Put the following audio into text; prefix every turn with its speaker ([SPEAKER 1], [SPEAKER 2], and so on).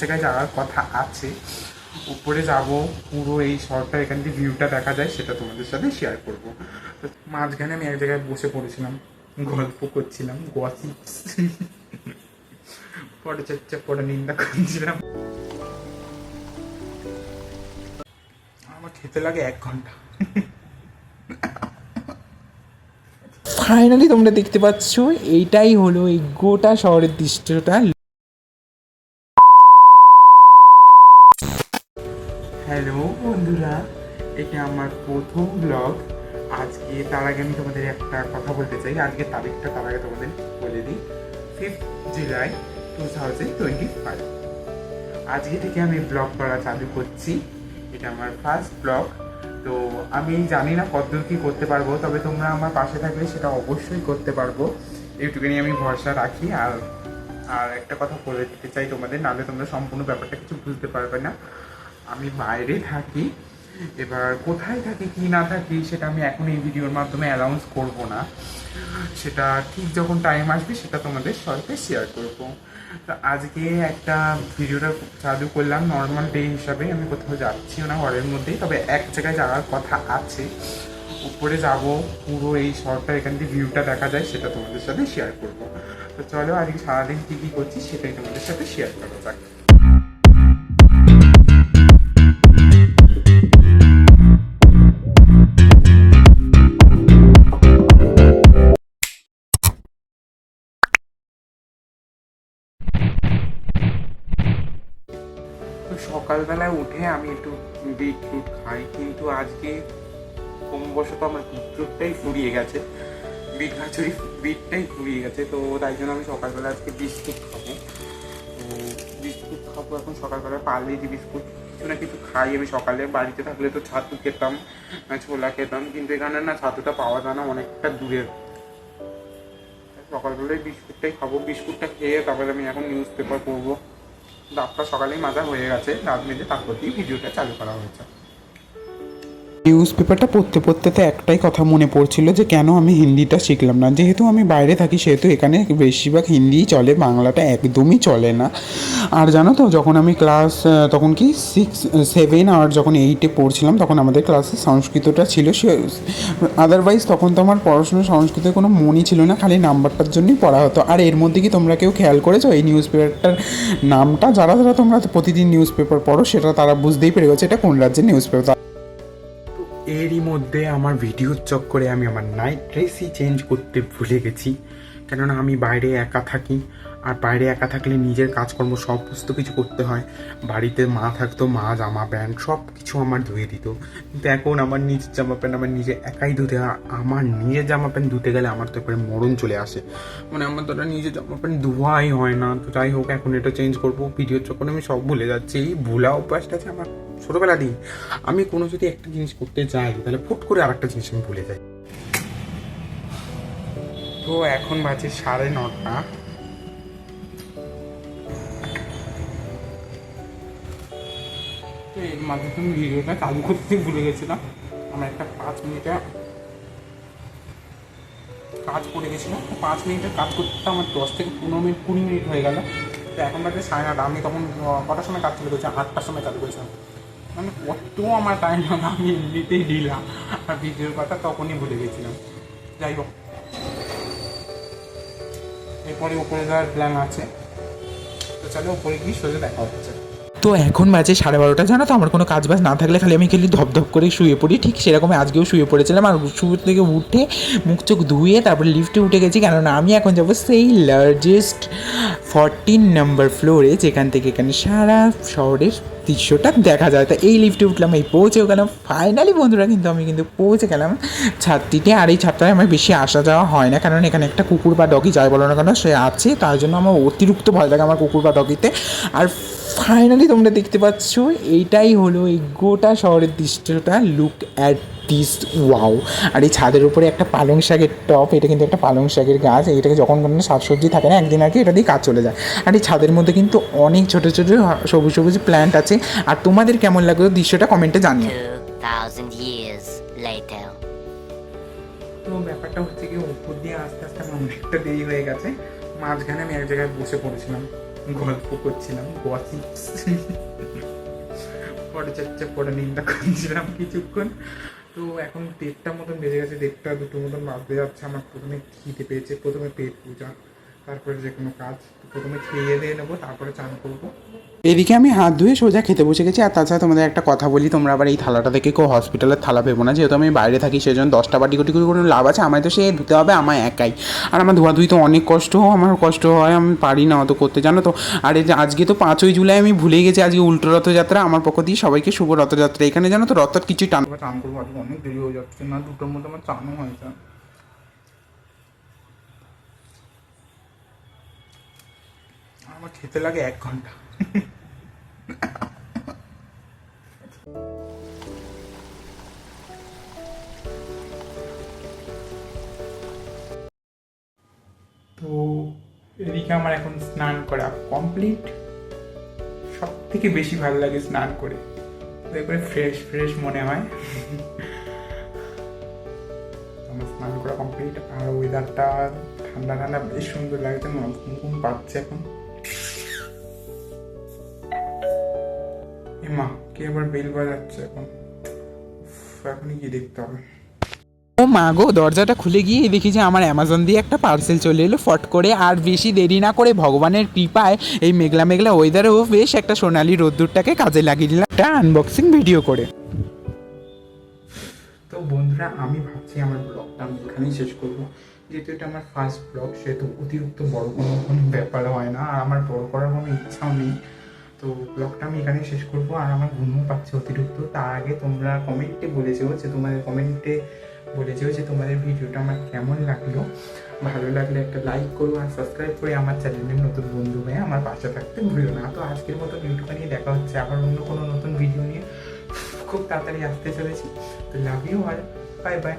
[SPEAKER 1] জায়গায় যাওয়ার কথা আছে, উপরে যাব, পুরো এই শহরটা এখান থেকে ভিউটা দেখা যায় সেটা তোমাদের সাথে শেয়ার করব। তো মাঝখানে আমি এক জায়গায় বসে পড়েছিলাম, গল্প করছিলাম, গসিপস, পরচর্চা পরে নিন্দা করছিলাম। আমার খেতে লাগে 1 ঘন্টা।
[SPEAKER 2] ফাইনালি তোমরা দেখতে পাচ্ছ এইটাই হলো এই গোটা শহরের দৃশ্যটা।
[SPEAKER 1] হ্যালো বন্ধুরা, এটা আমার প্রথম ব্লগ। আজকে তার আগে আমি তোমাদের একটা কথা বলতে চাই। আজকে তারিখটা তার আগে তোমাদের বলে দিই, 5 জুলাই 2025। আজকে থেকে আমি ব্লগ করা চালু করছি। এটা আমার ফার্স্ট ব্লগ। তো আমি জানি না কতদূর কী করতে পারবো, তবে তোমরা আমার পাশে থাকলে সেটা অবশ্যই করতে পারবো, এইটুকুনি আমি ভরসা রাখি। আর একটা কথা বলে দিতে চাই তোমাদের, নাহলে তোমরা সম্পূর্ণ ব্যাপারটা কিছু বুঝতে পারবে না। আমি বাইরে থাকি, এবার কোথায় থাকি কি না থাকি সেটা আমি এখন এই ভিডিওর মাধ্যমে অ্যানাউন্স করব না, সেটা ঠিক যখন টাইম আসবে সেটা তোমাদের সাথে শেয়ার করব। তো আজকে একটা ভিডিওটা চালু করলাম নর্মাল ডে হিসাবে। আমি কোথাও যাচ্ছিও না, ঘরের মধ্যেই, তবে এক জায়গায় যাওয়ার কথা আছে, উপরে যাব, পুরো এই শহরটা এখান থেকে ভিউটা দেখা যায় সেটা তোমাদের সাথে শেয়ার করব। তো চলো আজকে সারাদিন কী কী করছি সেটাই তোমাদের সাথে শেয়ার করা যাক। তো সকালবেলায় উঠে আমি একটু বিটরুট খাই, কিন্তু আজকে ক্রমবশত আমার বিটরুটটাই ফুরিয়ে গেছে, বিটটাই ফুরিয়ে গেছে। তো তাই জন্য আমি সকালবেলা আজকে বিস্কুট খাবো। তো বিস্কুট খাবো এখন সকালবেলা, পার্লেজি বিস্কুট কিছু না কিছু খাই আমি সকালে। বাড়িতে থাকলে তো ছাতু খেতাম, ছোলা খেতাম, কিন্তু এখানে না ছাতুটা পাওয়া যায় না, অনেকটা দূরের। সকালবেলায় বিস্কুটটাই খাবো। বিস্কুটটা খেয়ে তারপরে আমি এখন নিউজ পেপার পড়বো। দাঁতটা সকালেই মাজা হয়ে গেছে, দাঁত মেজে তারপর দিয়ে ভিডিওটা চালু করা হয়েছে।
[SPEAKER 2] নিউজ পেপারটা পড়তে পড়তে তো একটাই কথা মনে পড়ছিল যে কেন আমি হিন্দিটা শিখলাম না। যেহেতু আমি বাইরে থাকি সেহেতু এখানে বেশিরভাগ হিন্দিই চলে, বাংলাটা একদমই চলে না। আর জানো তো, যখন আমি ক্লাস তখন কি 6, 7 আর যখন 8-এ পড়ছিলাম তখন আমাদের ক্লাসে সংস্কৃতটা ছিল। সে আদারওয়াইজ তখন তো আমার পড়াশোনা সংস্কৃতের কোনো মনই ছিল না, খালি নাম্বারটার জন্যই পড়া হতো। আর এর মধ্যে কি তোমরা কেউ খেয়াল করেছো এই নিউজ পেপারটার নামটা? যারা যারা তোমরা প্রতিদিন নিউজ পেপার পড়ো সেটা তারা বুঝতেই পেরে গেছে এটা কোন রাজ্যের নিউজ পেপার।
[SPEAKER 1] এরই মধ্যে আমার ভিডিওর চক্করে আমি আমার নাইট ড্রেসই চেঞ্জ করতে ভুলে গেছি, কেননা আমি বাইরে একা থাকি। আর বাইরে একা থাকলে নিজের কাজকর্ম সমস্ত কিছু করতে হয়। বাড়িতে মা থাকতো, মা জামা প্যান্ট সব কিছু আমার ধুয়ে দিত, কিন্তু এখন আমার নিজের জামা প্যান্ট আমার নিজে একাই ধুতে হয়। আমার নিজের জামা প্যান্ট ধুতে গেলে আমার তো একবারে মরণ চলে আসে, মানে আমার তো নিজের জামা প্যান্ট ধোয়াই হয় না। তো যাই হোক, এখন এটা চেঞ্জ করবো। ভিডিওর চক্করে আমি সব ভুলে যাচ্ছি। এই ভুলা অভ্যাসটা আছে আমার ছোটোবেলা দিই। আমি কোনো যদি একটা জিনিস করতে যাই তাহলে ফুট করে আর একটা জিনিস আমি ভুলে যাই। তো এখন বাজে 9:30। তো এর মাঝে তুমি ভিডিওটা চালু করতে ভুলে গেছিলাম। আমার একটা 5 মিনিটে কাজ করে গেছিলাম। 5 মিনিটের কাজ করতে আমার 10 থেকে 15 মিনিট 20 মিনিট হয়ে গেল। তো এখন বাজে 9:30। আমি তখন কটার সময় কাজ চালু করেছিলাম? 8টার সময় চালু করেছিলাম। মানে কত আমার টাইম হবে, আমি এমনিতেই দিলাম আর ভিডিওর কথা তখনই ভুলে গেছিলাম। যাই হোক, এরপরে উপরে যাওয়ার প্ল্যান আছে। তো চলো উপরে গিয়ে সোজা দেখা হচ্ছে।
[SPEAKER 2] তো এখন বাজে 12:30। জানো তো, আমার কোনো কাজ বাজ না থাকলে খালি আমি ধপ করে শুয়ে পড়ি। ঠিক সেরকমই আজকেও শুয়ে পড়েছিলাম। আর শুয়ে থেকে উঠে মুখ চোখ ধুয়ে তারপরে লিফটে উঠে গেছি, কেননা আমি এখন যাবো সেই লার্জেস্ট 14 নম্বর ফ্লোরে, যেখান থেকে এখানে সারা শহরের দৃশ্যটা দেখা যায়। তো এই লিফটে উঠলাম, এই পৌঁছেও গেলাম ফাইনালি বন্ধুরা। কিন্তু আমি পৌঁছে গেলাম ছাদটিতে। আর এই ছাদটায় আমার বেশি আসা যাওয়া হয় না, কারণ এখানে একটা কুকুর বা ডগি যাই বলো না কেন সে আছে, তার জন্য আমার অতিরিক্ত ভয় লাগে আমার কুকুর বা ডগিতে। আর ফাইনালি তোমরা দেখতে পাচ্ছ এইটাই হলো এই গোটা শহরের দৃশ্যটা। Look at this, wow. আর এই ছাদের উপরে একটা পালং শাকের টপ, এটা কিন্তু একটা পালং শাকের গাছ। এটাকে যখন কোনো শাকসবজি থাকে না একদিন আর কি এটা দিয়ে কাজ চলে যায়। আর এই ছাদের মধ্যে কিন্তু অনেক ছোটো ছোটো সবুজ সবুজ প্ল্যান্ট আছে। আর তোমাদের কেমন লাগলো দৃশ্যটা কমেন্টে জানিও।
[SPEAKER 3] 2000 years later.
[SPEAKER 1] তো ব্যাপারটা হচ্ছে কি, উপর দিয়ে আস্তে আস্তে আমার অনেকটা দেরি হয়ে গেছে। মাঝখানে আমি এক জায়গায় বসে পড়েছিলাম, গল্প করছিলাম, গসিপস, পরচর্চা করে নিন্দা করছিলাম কিছুক্ষণ। তো এখন 1:30 মতন বেজে গেছে, 1:30 2টো মতন বাজতে যাচ্ছে। আমার প্রথমে খিদে পেয়েছে, প্রথমে পেট পূজা, তারপরে যে কোনো কাজ। প্রথমে খেয়ে দিয়ে নেবো, তারপরে চান করবো।
[SPEAKER 2] এদিকে আমি হাত ধুয়ে সোজা খেতে বসে গেছি। আর তাছাড়া তোমাদের একটা কথা বলি, তোমরা আবার এই থালাটা থেকে কেউ হসপিটালের থালা ভেবো না, যেহেতু আমি বাইরে থাকি সেজন্য 10টা বাটি কোটি করে কোনো লাভ আছে? আমায় তো সে ধুতে হবে, আমার একাই। আর আমার ধোয়াধুয়ি তো অনেক কষ্ট, আমার কষ্ট হয়, আমি পারি না অত করতে, জানো তো। আর এই যে আজকে তো 5ই জুলাই, আমি ভুলেই গেছি আজকে উল্টো রথযাত্রা। আমার পক্ষ দিয়ে সবাইকে শুভ রথযাত্রা। এখানে জানো তো রথের কিছুই টান।
[SPEAKER 1] এবার চান করবো, আজকে অনেক দেরি হয়ে যাচ্ছে না, 2টোর মধ্যে আমার চানও হয়েছে। আমার খেতে লাগে 1 ঘন্টা। তো এদিকে আমার এখন স্নান করা কমপ্লিট। সব থেকে বেশি ভালো লাগে স্নান করে, একবারে ফ্রেশ ফ্রেশ মনে হয়। আমার স্নান করা কমপ্লিট, আর ওয়েদারটা ঠান্ডা ঠান্ডা বেশ সুন্দর লাগছে, ঘুম ঘুম পাচ্ছে এখন। মা কে আবার বেল বাজাচ্ছে এখন, এখনই গিয়ে দেখতে হবে।
[SPEAKER 2] ও মা গো, দরজাটা খুলে গিয়ে দেখি যে আমার অ্যামাজন দিয়ে একটা পার্সেল চলে এলো ফট করে। আর বেশি দেরি না করে ভগবানের কৃপায় এই মেঘলা মেঘলা ওয়েদারেও বেশ একটা সোনালি রোদ্দুরটাকে কাজে লাগিয়ে দিলাম একটা আনবক্সিং ভিডিও করে।
[SPEAKER 1] তো বন্ধুরা, আমি ভাবছি আমার ব্লগটা আমি এখানেই শেষ করবো, যেহেতু এটা আমার ফার্স্ট ব্লগ, সেহেতু অতিরিক্ত বড় কোনো ব্যাপার হয় না, আর আমার বড় করার কোনো ইচ্ছাও নেই। তো ব্লগটা আমি এখানেই শেষ করবো, আর আমার ঘুমও পাচ্ছে অতিরিক্ত। তার আগে তোমরা কমেন্টে বলেছো যে তোমাদের ভিডিওটা আমার কেমন লাগলো। ভালো লাগলে একটা লাইক করো, আর সাবস্ক্রাইব করে আমার চ্যানেলের নতুন বন্ধু হয়ে আমার পাশে থাকতে ভুলো না। তো আজকের মতো ভিডিওটা নিয়ে দেখা হচ্ছে আবার অন্য কোনো নতুন ভিডিও নিয়ে, খুব তাড়াতাড়ি আসতে চলেছি। তো love you all, bye by.